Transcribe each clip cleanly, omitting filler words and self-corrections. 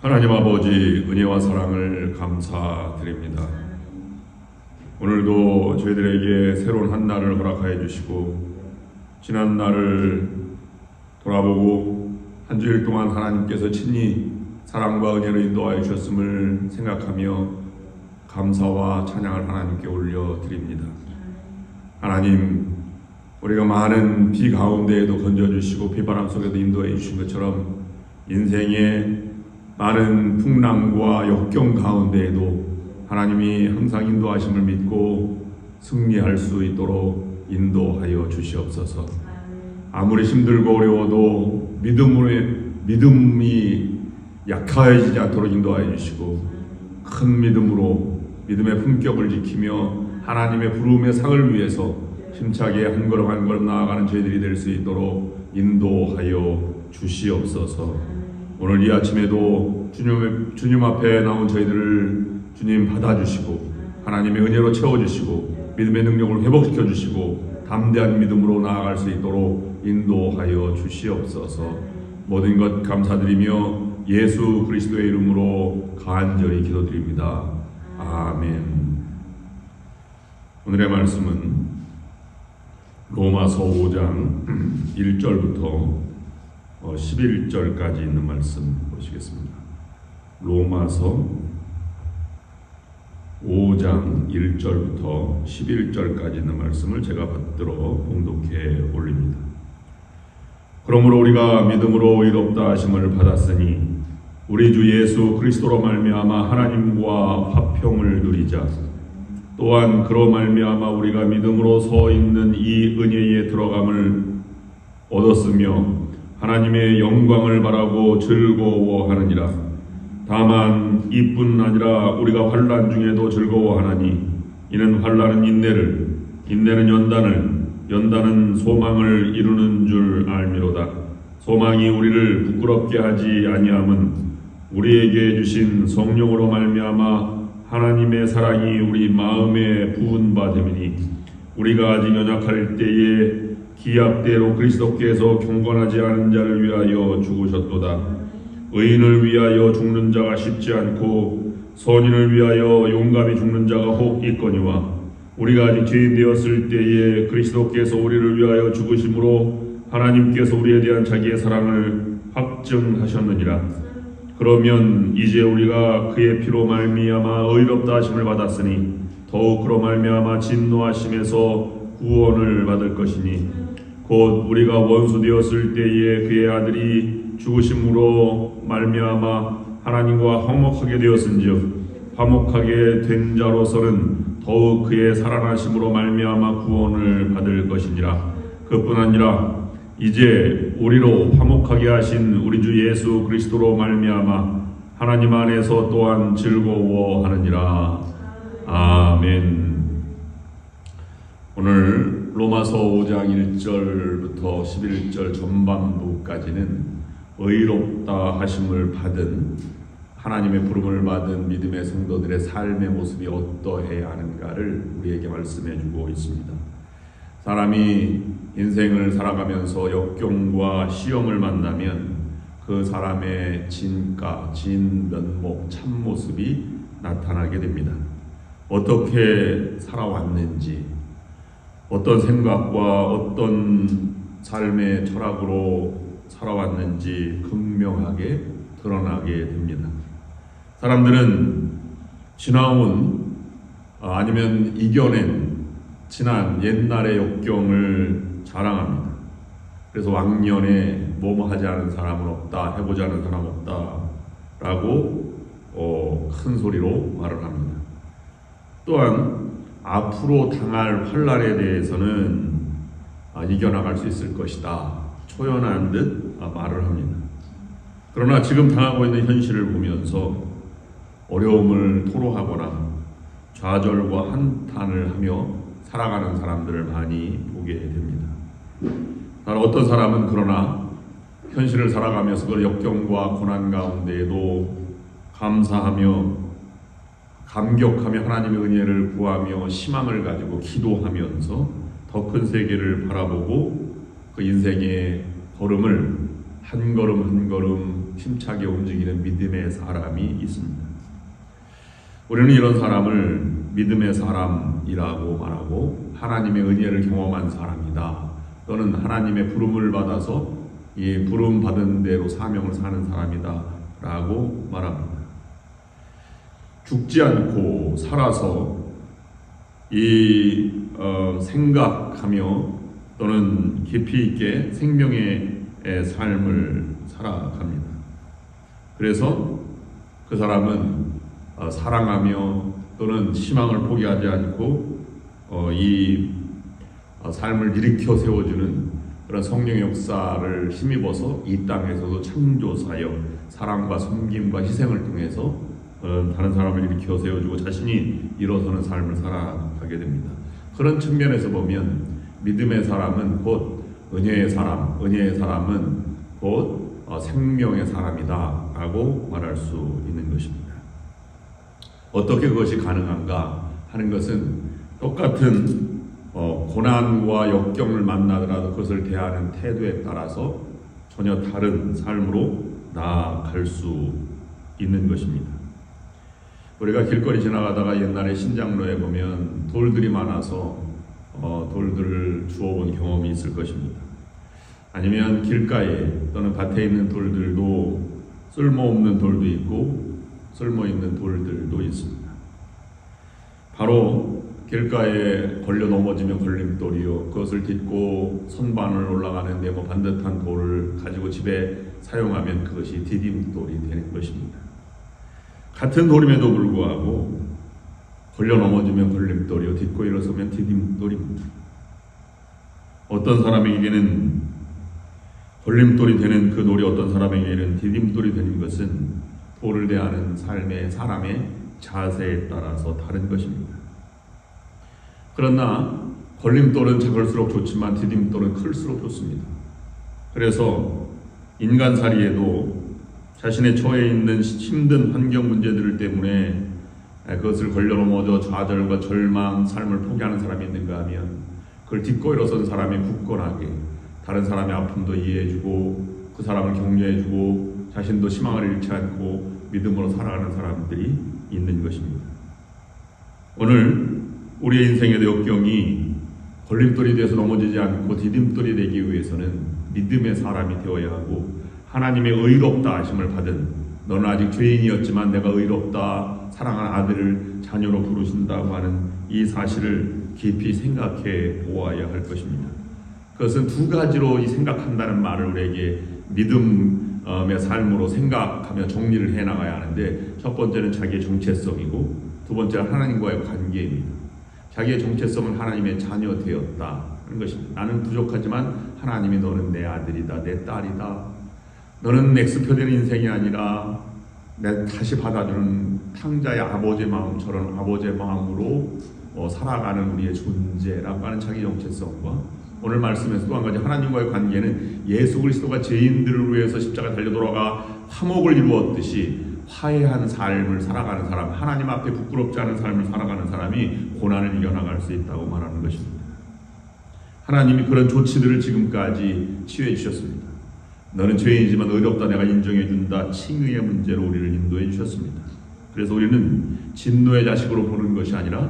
하나님 아버지 은혜와 사랑을 감사드립니다. 오늘도 저희들에게 새로운 한 날을 허락하여 주시고 지난 날을 돌아보고 한 주일 동안 하나님께서 친히 사랑과 은혜로 인도하여 주셨음을 생각하며 감사와 찬양을 하나님께 올려드립니다. 하나님, 우리가 많은 비 가운데에도 건져주시고 비바람 속에도 인도해 주신 것처럼 인생의 많은 풍랑과 역경 가운데에도 하나님이 항상 인도하심을 믿고 승리할 수 있도록 인도하여 주시옵소서. 아무리 힘들고 어려워도 믿음이 약해지지 않도록 인도하여 주시고 큰 믿음으로 믿음의 품격을 지키며 하나님의 부름의 상을 위해서 힘차게 한 걸음 한 걸음 나아가는 저희들이 될 수 있도록 인도하여 주시옵소서. 오늘 이 아침에도 주님 앞에 나온 저희들을 주님 받아주시고 하나님의 은혜로 채워주시고 믿음의 능력을 회복시켜 주시고 담대한 믿음으로 나아갈 수 있도록 인도하여 주시옵소서. 모든 것 감사드리며 예수 그리스도의 이름으로 간절히 기도드립니다. 아멘. 오늘의 말씀은 로마서 5장 1절부터 11절까지 있는 말씀 보시겠습니다. 로마서 5장 1절부터 11절까지 있는 말씀을 제가 받들어 봉독해 올립니다. 그러므로 우리가 믿음으로 의롭다 하심을 받았으니 우리 주 예수 그리스도로 말미암아 하나님과 화평을 누리자. 또한 그로 말미암아 우리가 믿음으로 서 있는 이 은혜에 들어감을 얻었으며 하나님의 영광을 바라고 즐거워하느니라. 다만 이뿐 아니라 우리가 환난 중에도 즐거워하나니 이는 환난은 인내를, 인내는 연단을, 연단은 소망을 이루는 줄 알미로다. 소망이 우리를 부끄럽게 하지 아니함은 우리에게 주신 성령으로 말미암아 하나님의 사랑이 우리 마음에 부은 바 됨이니 우리가 아직 연약할 때에 기약대로 그리스도께서 경건하지 않은 자를 위하여 죽으셨도다. 의인을 위하여 죽는 자가 쉽지 않고 선인을 위하여 용감히 죽는 자가 혹 있거니와 우리가 아직 죄인 되었을 때에 그리스도께서 우리를 위하여 죽으심으로 하나님께서 우리에 대한 자기의 사랑을 확증하셨느니라. 그러면 이제 우리가 그의 피로 말미암아 의롭다 하심을 받았으니 더욱 그로 말미암아 진노하심에서 구원을 받을 것이니 곧 우리가 원수 되었을 때에 그의 아들이 죽으심으로 말미암아 하나님과 화목하게 되었은즉 화목하게 된 자로서는 더욱 그의 살아나심으로 말미암아 구원을 받을 것이니라. 그뿐 아니라 이제 우리로 화목하게 하신 우리 주 예수 그리스도로 말미암아 하나님 안에서 또한 즐거워하느니라. 아멘. 오늘 로마서 5장 1절부터 11절 전반부까지는 의롭다 하심을 받은 하나님의 부름을 받은 믿음의 성도들의 삶의 모습이 어떠해야 하는가를 우리에게 말씀해 주고 있습니다. 사람이 인생을 살아가면서 역경과 시험을 만나면 그 사람의 진가, 진면목, 참모습이 나타나게 됩니다. 어떻게 살아왔는지, 어떤 생각과 어떤 삶의 철학으로 살아왔는지 극명하게 드러나게 됩니다. 사람들은 지나온 아니면 이겨낸 지난 옛날의 역경을 자랑합니다. 그래서 왕년에 뭐뭐 하지 않은 사람은 없다, 해보지 않은 사람 없다 라고 큰 소리로 말을 합니다. 또한 앞으로 당할 환난에 대해서는 이겨나갈 수 있을 것이다, 초연한 듯 말을 합니다. 그러나 지금 당하고 있는 현실을 보면서 어려움을 토로하거나 좌절과 한탄을 하며 살아가는 사람들을 많이 보게 됩니다. 어떤 사람은 그러나 현실을 살아가면서 그 역경과 고난 가운데에도 감사하며 감격하며 하나님의 은혜를 구하며 희망을 가지고 기도하면서 더 큰 세계를 바라보고 그 인생의 걸음을 한 걸음 한 걸음 힘차게 움직이는 믿음의 사람이 있습니다. 우리는 이런 사람을 믿음의 사람이라고 말하고 하나님의 은혜를 경험한 사람이다, 또는 하나님의 부름을 받아서 이 부름 받은 대로 사명을 사는 사람이다 라고 말합니다. 죽지 않고 살아서 생각하며 또는 깊이 있게 생명의 삶을 살아갑니다. 그래서 그 사람은 사랑하며 또는 희망을 포기하지 않고 삶을 일으켜 세워주는 그런 성령의 역사를 힘입어서 이 땅에서도 창조사역, 사랑과 섬김과 희생을 통해서 다른 사람을 일으켜 세워주고 자신이 일어서는 삶을 살아가게 됩니다. 그런 측면에서 보면 믿음의 사람은 곧 은혜의 사람, 은혜의 사람은 곧 생명의 사람이다 라고 말할 수 있는 것입니다. 어떻게 그것이 가능한가 하는 것은 똑같은 고난과 역경을 만나더라도 그것을 대하는 태도에 따라서 전혀 다른 삶으로 나아갈 수 있는 것입니다. 우리가 길거리 지나가다가 옛날에 신장로에 보면 돌들이 많아서 돌들을 주워본 경험이 있을 것입니다. 아니면 길가에 또는 밭에 있는 돌들도 쓸모없는 돌도 있고 쓸모있는 돌들도 있습니다. 바로 길가에 걸려 넘어지면 걸림돌이요, 그것을 딛고 선반을 올라가는데 반듯한 돌을 가지고 집에 사용하면 그것이 디딤돌이 되는 것입니다. 같은 돌임에도 불구하고 걸려 넘어지면 걸림돌이요, 딛고 일어서면 디딤돌입니다. 어떤 사람에게는 걸림돌이 되는 그 돌이 어떤 사람에게는 디딤돌이 되는 것은 돌을 대하는 삶의 사람의 자세에 따라서 다른 것입니다. 그러나 걸림돌은 작을수록 좋지만 디딤돌은 클수록 좋습니다. 그래서 인간살이에도 자신의 처해 있는 힘든 환경 문제들 때문에 그것을 걸려 넘어져 좌절과 절망, 삶을 포기하는 사람이 있는가 하면 그걸 딛고 일어선 사람이 굳건하게 다른 사람의 아픔도 이해해주고 그 사람을 격려해주고 자신도 희망을 잃지 않고 믿음으로 살아가는 사람들이 있는 것입니다. 오늘 우리의 인생에도 역경이 걸림돌이 돼서 넘어지지 않고 디딤돌이 되기 위해서는 믿음의 사람이 되어야 하고 하나님의 의롭다 하심을 받은, 너는 아직 죄인이었지만 내가 의롭다, 사랑하는 아들을 자녀로 부르신다고 하는 이 사실을 깊이 생각해 보아야 할 것입니다. 그것은 두 가지로 생각한다는 말을 우리에게 믿음의 삶으로 생각하며 정리를 해나가야 하는데, 첫 번째는 자기의 정체성이고 두 번째는 하나님과의 관계입니다. 자기의 정체성은 하나님의 자녀 되었다 하는 것입니다. 나는 부족하지만 하나님이 너는 내 아들이다, 내 딸이다. 너는 X표되는 인생이 아니라 내 다시 받아주는 탕자의 아버지의 마음처럼 아버지의 마음으로 살아가는 우리의 존재라고 하는 자기 정체성과, 오늘 말씀에서 또 한 가지 하나님과의 관계는 예수 그리스도가 죄인들을 위해서 십자가 달려 돌아가 화목을 이루었듯이 화해한 삶을 살아가는 사람, 하나님 앞에 부끄럽지 않은 삶을 살아가는 사람이 고난을 이겨나갈 수 있다고 말하는 것입니다. 하나님이 그런 조치들을 지금까지 취해 주셨습니다. 너는 죄인이지만 의롭다 내가 인정해 준다, 칭의의 문제로 우리를 인도해 주셨습니다. 그래서 우리는 진노의 자식으로 보는 것이 아니라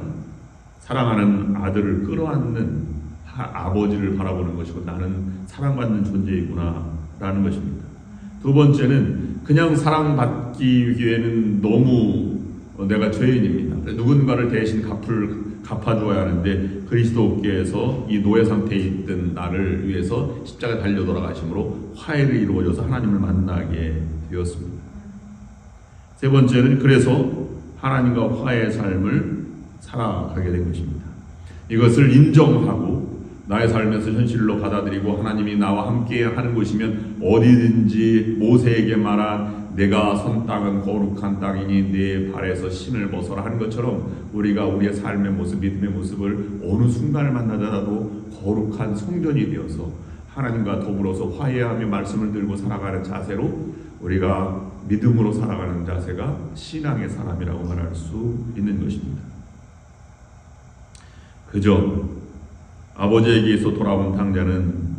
사랑하는 아들을 끌어안는 아버지를 바라보는 것이고, 나는 사랑받는 존재이구나 라는 것입니다. 두 번째는 그냥 사랑받기 위해는 너무 내가 죄인입니다. 누군가를 대신 갚아주어야 하는데 그리스도께서 이 노예 상태에 있던 나를 위해서 십자가에 달려 돌아가심으로 화해를 이루어져서 하나님을 만나게 되었습니다. 세 번째는 그래서 하나님과 화해의 삶을 살아가게 된 것입니다. 이것을 인정하고 나의 삶에서 현실로 받아들이고 하나님이 나와 함께 하는 곳이면 어디든지 모세에게 말한 내가 선 땅은 거룩한 땅이니 내 발에서 신을 벗어라 하는 것처럼 우리가 우리의 삶의 모습, 믿음의 모습을 어느 순간을 만나더라도 거룩한 성전이 되어서 하나님과 더불어서 화해하며 말씀을 들고 살아가는 자세로, 우리가 믿음으로 살아가는 자세가 신앙의 사람이라고 말할 수 있는 것입니다. 그저 아버지에게서 돌아온 탕자는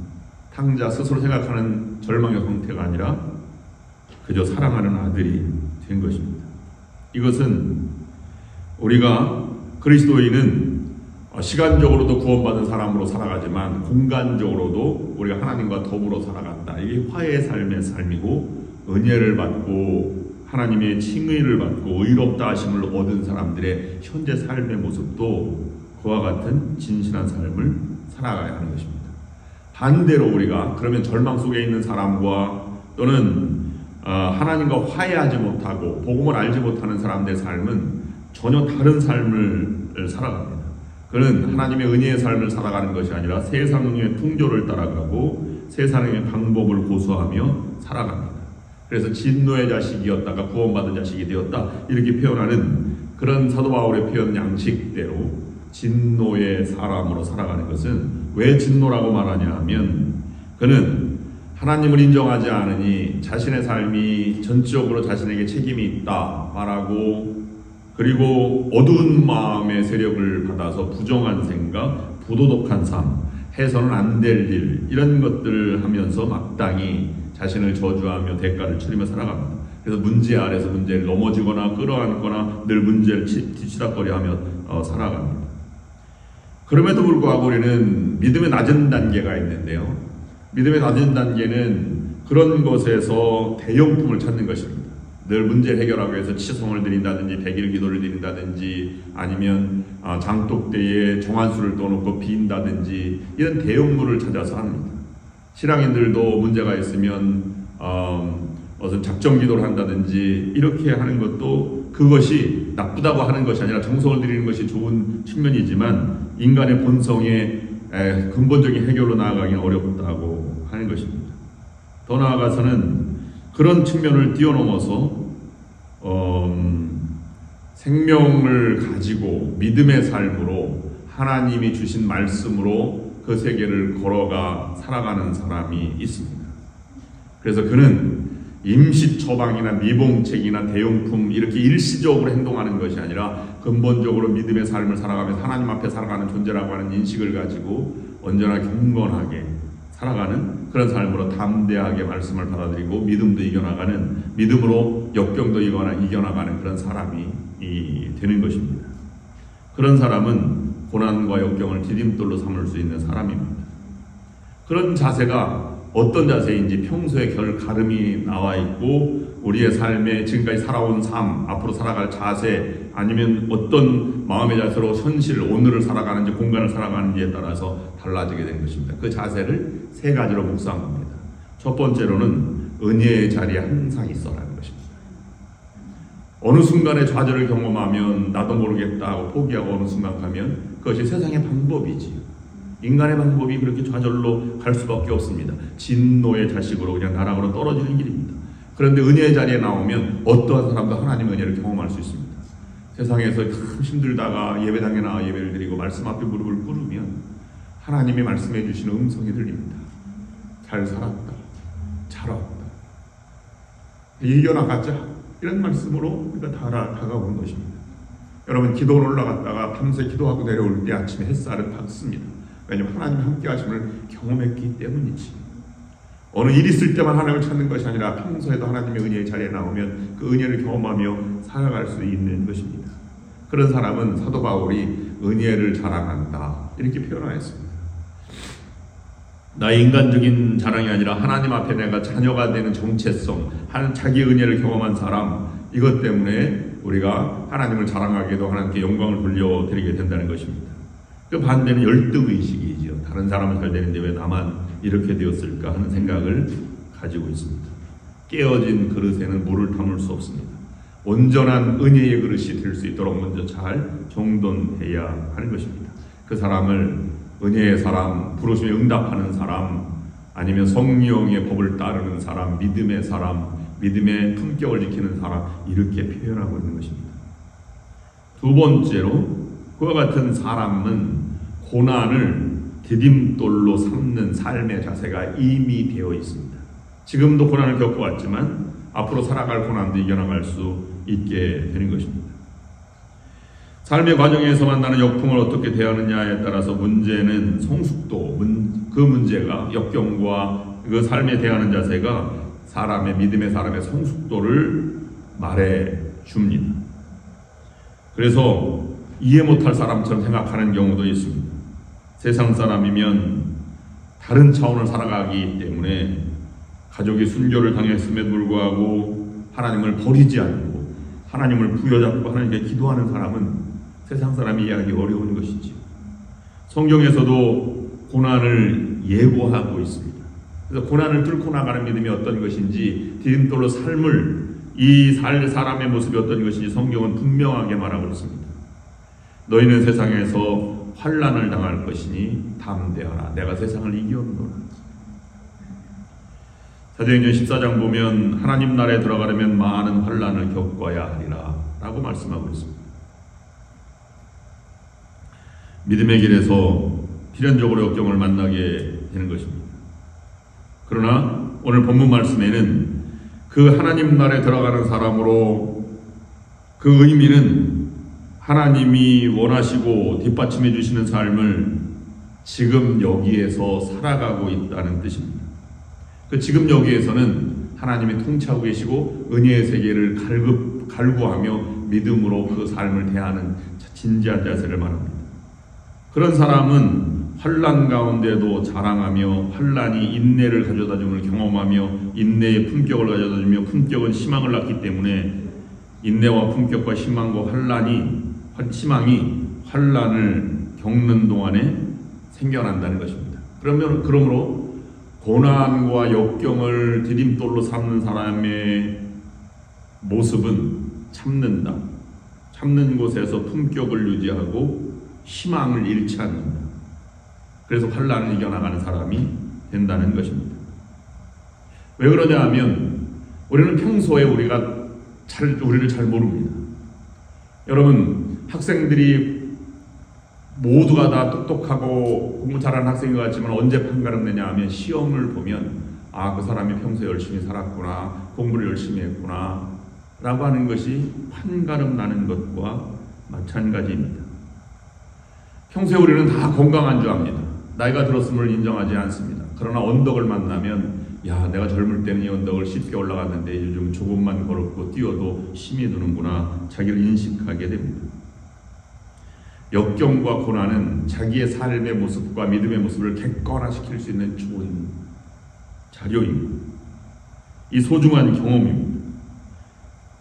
탕자 스스로 생각하는 절망의 형태가 아니라 그저 사랑하는 아들이 된 것입니다. 이것은 우리가 그리스도인은 시간적으로도 구원받은 사람으로 살아가지만 공간적으로도 우리가 하나님과 더불어 살아간다. 이게 화해의 삶의 삶이고 은혜를 받고 하나님의 칭의를 받고 의롭다 하심을 얻은 사람들의 현재 삶의 모습도 그와 같은 진실한 삶을 살아가야 하는 것입니다. 반대로 우리가 그러면 절망 속에 있는 사람과 또는 하나님과 화해하지 못하고 복음을 알지 못하는 사람들의 삶은 전혀 다른 삶을 살아갑니다. 그는 하나님의 은혜의 삶을 살아가는 것이 아니라 세상의 풍조를 따라가고 세상의 방법을 고수하며 살아갑니다. 그래서 진노의 자식이었다가 구원받은 자식이 되었다 이렇게 표현하는 그런 사도 바울의 표현 양식대로 진노의 사람으로 살아가는 것은 왜 진노라고 말하냐 하면 그는 하나님을 인정하지 않으니 자신의 삶이 전적으로 자신에게 책임이 있다 말하고 그리고 어두운 마음의 세력을 받아서 부정한 생각, 부도덕한 삶, 해서는 안 될 일 이런 것들을 하면서 마땅히 자신을 저주하며 대가를 치르며 살아갑니다. 그래서 문제 아래서 문제를 넘어지거나 끌어안거나 늘 문제를 뒤치다거리하며 살아갑니다. 그럼에도 불구하고 우리는 믿음의 낮은 단계가 있는데요. 믿음의 낮은 단계는 그런 것에서 대용품을 찾는 것입니다. 늘 문제를 해결하기 위해서 치성을 드린다든지 백일 기도를 드린다든지 아니면 장독대에 정한수를 떠놓고 빈다든지 이런 대용물을 찾아서 합니다. 신앙인들도 문제가 있으면 어떤 작정 기도를 한다든지 이렇게 하는 것도 그것이 나쁘다고 하는 것이 아니라 정성을 드리는 것이 좋은 측면이지만 인간의 본성의 근본적인 해결로 나아가기는 어렵다고 하는 것입니다. 더 나아가서는 그런 측면을 뛰어넘어서 생명을 가지고 믿음의 삶으로 하나님이 주신 말씀으로 그 세계를 걸어가 살아가는 사람이 있습니다. 그래서 그는 임시 처방이나 미봉책이나 대용품 이렇게 일시적으로 행동하는 것이 아니라 근본적으로 믿음의 삶을 살아가면서 하나님 앞에 살아가는 존재라고 하는 인식을 가지고 언제나 경건하게 살아가는 그런 삶으로 담대하게 말씀을 받아들이고 믿음도 이겨나가는 믿음으로 역경도 이겨나가는 그런 사람이 되는 것입니다. 그런 사람은 고난과 역경을 디딤돌로 삼을 수 있는 사람입니다. 그런 자세가 어떤 자세인지 평소에 가름이 나와 있고 우리의 삶에 지금까지 살아온 삶, 앞으로 살아갈 자세 아니면 어떤 마음의 자세로 현실, 오늘을 살아가는지 공간을 살아가는지에 따라서 달라지게 된 것입니다. 그 자세를 세 가지로 묵상합니다. 첫 번째로는 은혜의 자리에 항상 있어라는 것입니다. 어느 순간에 좌절을 경험하면 나도 모르겠다 하고 포기하고 어느 순간 가면 그것이 세상의 방법이지 인간의 방법이 그렇게 좌절로 갈 수밖에 없습니다. 진노의 자식으로 그냥 나락으로 떨어지는 길입니다. 그런데 은혜의 자리에 나오면 어떠한 사람도 하나님의 은혜를 경험할 수 있습니다. 세상에서 힘들다가 예배당에 나와 예배를 드리고 말씀 앞에 무릎을 꿇으면 하나님이 말씀해 주시는 음성이 들립니다. 잘 살았다. 잘 왔다. 이겨나가자. 이런 말씀으로 우리가 다가오는 것입니다. 여러분 기도를 올라갔다가 밤새 기도하고 내려올 때 아침에 햇살은 밝습니다. 왜냐하면 하나님 함께 하심을 경험했기 때문이지. 어느 일 있을 때만 하나님을 찾는 것이 아니라 평소에도 하나님의 은혜의 자리에 나오면 그 은혜를 경험하며 살아갈 수 있는 것입니다. 그런 사람은 사도 바울이 은혜를 자랑한다 이렇게 표현하였습니다. 나의 인간적인 자랑이 아니라 하나님 앞에 내가 자녀가 되는 정체성, 자기 은혜를 경험한 사람, 이것 때문에 우리가 하나님을 자랑하기도 하나님께 영광을 돌려드리게 된다는 것입니다. 그 반대는 열등의식이지요. 다른 사람은 잘 되는데 왜 나만 이렇게 되었을까 하는 생각을 가지고 있습니다. 깨어진 그릇에는 물을 담을 수 없습니다. 온전한 은혜의 그릇이 될 수 있도록 먼저 잘 정돈해야 하는 것입니다. 그 사람을 은혜의 사람, 부르심에 응답하는 사람, 아니면 성령의 법을 따르는 사람, 믿음의 사람, 믿음의 품격을 지키는 사람 이렇게 표현하고 있는 것입니다. 두 번째로 그와 같은 사람은 고난을 디딤돌로 삼는 삶의 자세가 이미 되어 있습니다. 지금도 고난을 겪어왔지만 앞으로 살아갈 고난도 이겨나갈 수 있게 되는 것입니다. 삶의 과정에서 만나는 역풍을 어떻게 대하느냐에 따라서 문제는 성숙도, 그 문제가 역경과 그 삶에 대하는 자세가 사람의 믿음의 사람의 성숙도를 말해 줍니다. 그래서 이해 못할 사람처럼 생각하는 경우도 있습니다. 세상 사람이면 다른 차원을 살아가기 때문에 가족이 순교를 당했음에도 불구하고 하나님을 버리지 않고 하나님을 부여잡고 하나님께 기도하는 사람은 세상 사람이 이해하기 어려운 것이지요. 성경에서도 고난을 예고하고 있습니다. 그래서 고난을 뚫고 나가는 믿음이 어떤 것인지, 디딤돌로 삶을, 이 사람의 모습이 어떤 것인지 성경은 분명하게 말하고 있습니다. 너희는 세상에서 환난을 당할 것이니 담대하라. 내가 세상을 이기었노라. 사도행전 14장 보면 하나님 나라에 들어가려면 많은 환난을 겪어야 하리라 라고 말씀하고 있습니다. 믿음의 길에서 필연적으로 역경을 만나게 되는 것입니다. 그러나 오늘 본문 말씀에는 그 하나님 나라에 들어가는 사람으로 그 의미는 하나님이 원하시고 뒷받침해 주시는 삶을 지금 여기에서 살아가고 있다는 뜻입니다. 그 지금 여기에서는 하나님이 통치하고 계시고 은혜의 세계를 갈구하며 믿음으로 그 삶을 대하는 진지한 자세를 말합니다. 그런 사람은 환난 가운데도 자랑하며 환난이 인내를 가져다줌을 경험하며 인내의 품격을 가져다주며 품격은 희망을 낳기 때문에 인내와 품격과 희망과 희망이 환난을 겪는 동안에 생겨난다는 것입니다. 그러므로 고난과 역경을 디딤돌로 삼는 사람의 모습은 참는다. 참는 곳에서 품격을 유지하고 희망을 잃지 않는다. 그래서 환난을 이겨나가는 사람이 된다는 것입니다. 왜 그러냐 하면 우리는 평소에 우리를 잘 모릅니다. 여러분, 학생들이 모두가 다 똑똑하고 공부 잘하는 학생인 것 같지만 언제 판가름 내냐 하면 시험을 보면 그 사람이 평소에 열심히 살았구나, 공부를 열심히 했구나 라고 하는 것이 판가름 나는 것과 마찬가지입니다. 평소에 우리는 다 건강한 줄 압니다. 나이가 들었음을 인정하지 않습니다. 그러나 언덕을 만나면 내가 젊을 때는 이 언덕을 쉽게 올라갔는데 요즘 조금만 걸었고 뛰어도 힘이 드는구나 자기를 인식하게 됩니다. 역경과 고난은 자기의 삶의 모습과 믿음의 모습을 객관화시킬 수 있는 좋은 자료입니다. 이 소중한 경험입니다.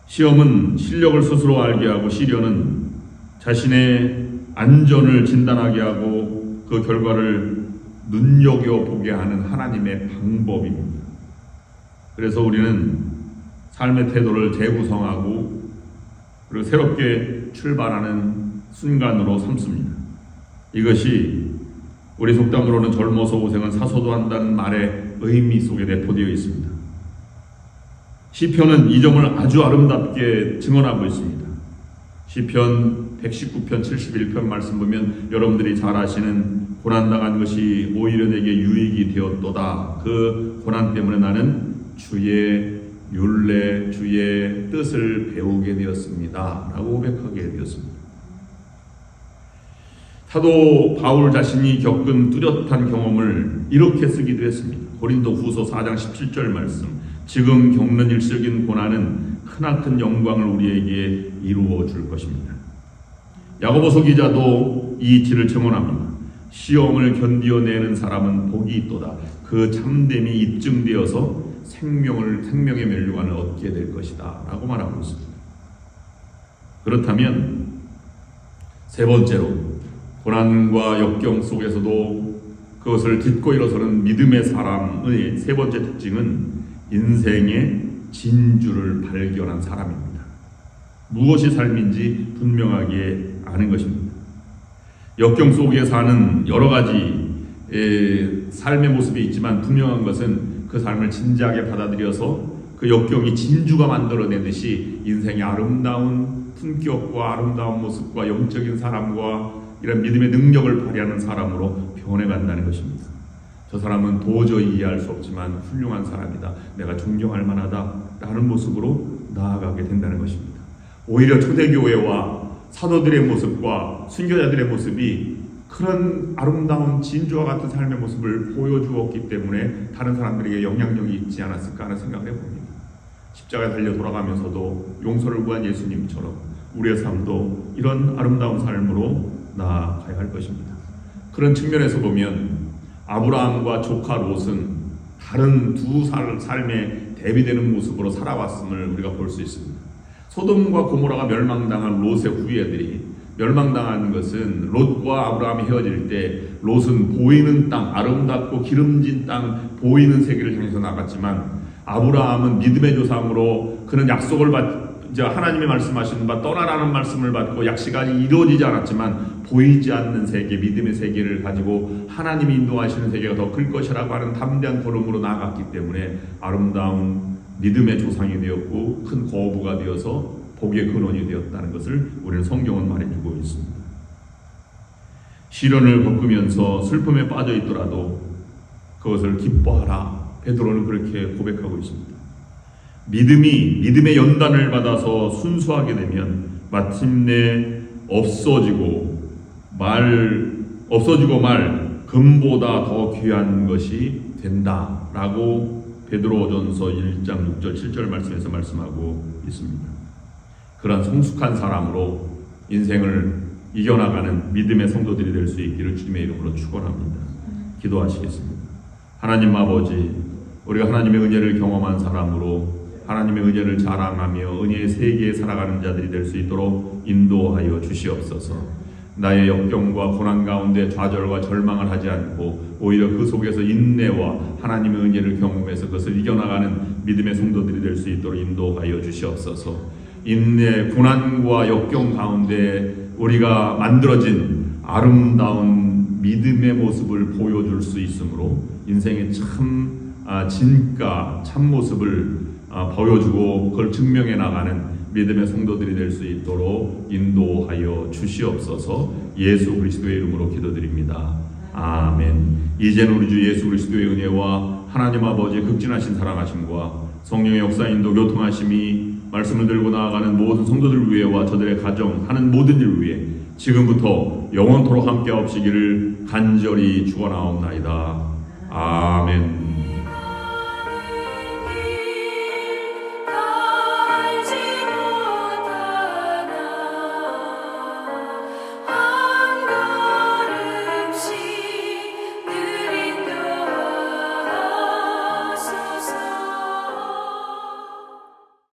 시험은 실력을 스스로 알게 하고 시련은 자신의 안전을 진단하게 하고 그 결과를 눈여겨보게 하는 하나님의 방법입니다. 그래서 우리는 삶의 태도를 재구성하고 그리고 새롭게 출발하는 순간으로 삼습니다. 이것이 우리 속담으로는 젊어서 고생은 사소도 한다는 말의 의미 속에 내포되어 있습니다. 시편은 이 점을 아주 아름답게 증언하고 있습니다. 시편 119편 71편 말씀 보면 여러분들이 잘 아시는 고난당한 것이 오히려 내게 유익이 되었도다. 그 고난 때문에 나는 주의 율례, 주의 뜻을 배우게 되었습니다. 라고 고백하게 되었습니다. 사도 바울 자신이 겪은 뚜렷한 경험을 이렇게 쓰기도 했습니다. 고린도 후서 4장 17절 말씀. 지금 겪는 일시적인 고난은 크나큰 영광을 우리에게 이루어 줄 것입니다. 야고보서 기자도 이 이치를 증언합니다. 시험을 견디어내는 사람은 복이 있도다. 그 참됨이 입증되어서 생명의 멸류관을 얻게 될 것이다 라고 말하고 있습니다. 그렇다면 세 번째로 고난과 역경 속에서도 그것을 딛고 일어서는 믿음의 사람의 세 번째 특징은 인생의 진주를 발견한 사람입니다. 무엇이 삶인지 분명하게 아는 것입니다. 역경 속에 사는 여러 가지 삶의 모습이 있지만 분명한 것은 그 삶을 진지하게 받아들여서 그 역경이 진주가 만들어내듯이 인생의 아름다운 품격과 아름다운 모습과 영적인 사람과 이런 믿음의 능력을 발휘하는 사람으로 변해간다는 것입니다. 저 사람은 도저히 이해할 수 없지만 훌륭한 사람이다. 내가 존경할 만하다. 라는 모습으로 나아가게 된다는 것입니다. 오히려 초대교회와 사도들의 모습과 순교자들의 모습이 그런 아름다운 진주와 같은 삶의 모습을 보여주었기 때문에 다른 사람들에게 영향력이 있지 않았을까 하는 생각을 해봅니다. 십자가에 달려 돌아가면서도 용서를 구한 예수님처럼 우리의 삶도 이런 아름다운 삶으로 나아가야 할 것입니다. 그런 측면에서 보면 아브라함과 조카 롯은 다른 두 삶에 대비되는 모습으로 살아왔음을 우리가 볼 수 있습니다. 소돔과 고모라가 멸망당한 롯의 후예들이 멸망당한 것은 롯과 아브라함이 헤어질 때 롯은 보이는 땅, 아름답고 기름진 땅, 보이는 세계를 향해서 나갔지만 아브라함은 믿음의 조상으로 그는 약속을 이제 하나님의 말씀하시는 바 떠나라는 말씀을 받고 약식이 이루어지지 않았지만 보이지 않는 세계, 믿음의 세계를 가지고 하나님이 인도하시는 세계가 더 클 것이라고 하는 담대한 걸음으로 나아갔기 때문에 아름다운 믿음의 조상이 되었고 큰 거부가 되어서 복의 근원이 되었다는 것을 우리는 성경은 말해주고 있습니다. 시련을 겪으면서 슬픔에 빠져 있더라도 그것을 기뻐하라. 베드로는 그렇게 고백하고 있습니다. 믿음의 연단을 받아서 순수하게 되면 마침내 없어지고 말 금보다 더 귀한 것이 된다라고 베드로전서 1장 6절 7절 말씀에서 말씀하고 있습니다. 그런 성숙한 사람으로 인생을 이겨나가는 믿음의 성도들이 될 수 있기를 주님의 이름으로 축원합니다. 기도하시겠습니다. 하나님 아버지, 우리가 하나님의 은혜를 경험한 사람으로 하나님의 은혜를 자랑하며 은혜의 세계에 살아가는 자들이 될 수 있도록 인도하여 주시옵소서. 나의 역경과 고난 가운데 좌절과 절망을 하지 않고 오히려 그 속에서 인내와 하나님의 은혜를 경험해서 그것을 이겨나가는 믿음의 성도들이 될 수 있도록 인도하여 주시옵소서. 인내, 고난과 역경 가운데 우리가 만들어진 아름다운 믿음의 모습을 보여줄 수 있으므로 인생의 진가, 참모습을 보여주고 그걸 증명해 나가는 믿음의 성도들이 될 수 있도록 인도하여 주시옵소서. 예수 그리스도의 이름으로 기도드립니다. 아멘. 이제는 우리 주 예수 그리스도의 은혜와 하나님 아버지의 극진하신 사랑하심과 성령의 역사 인도 교통하심이 말씀을 들고 나아가는 모든 성도들 위해와 저들의 가정 하는 모든 일 위해 지금부터 영원토록 함께 하옵시기를 간절히 축원하옵나이다. 아멘.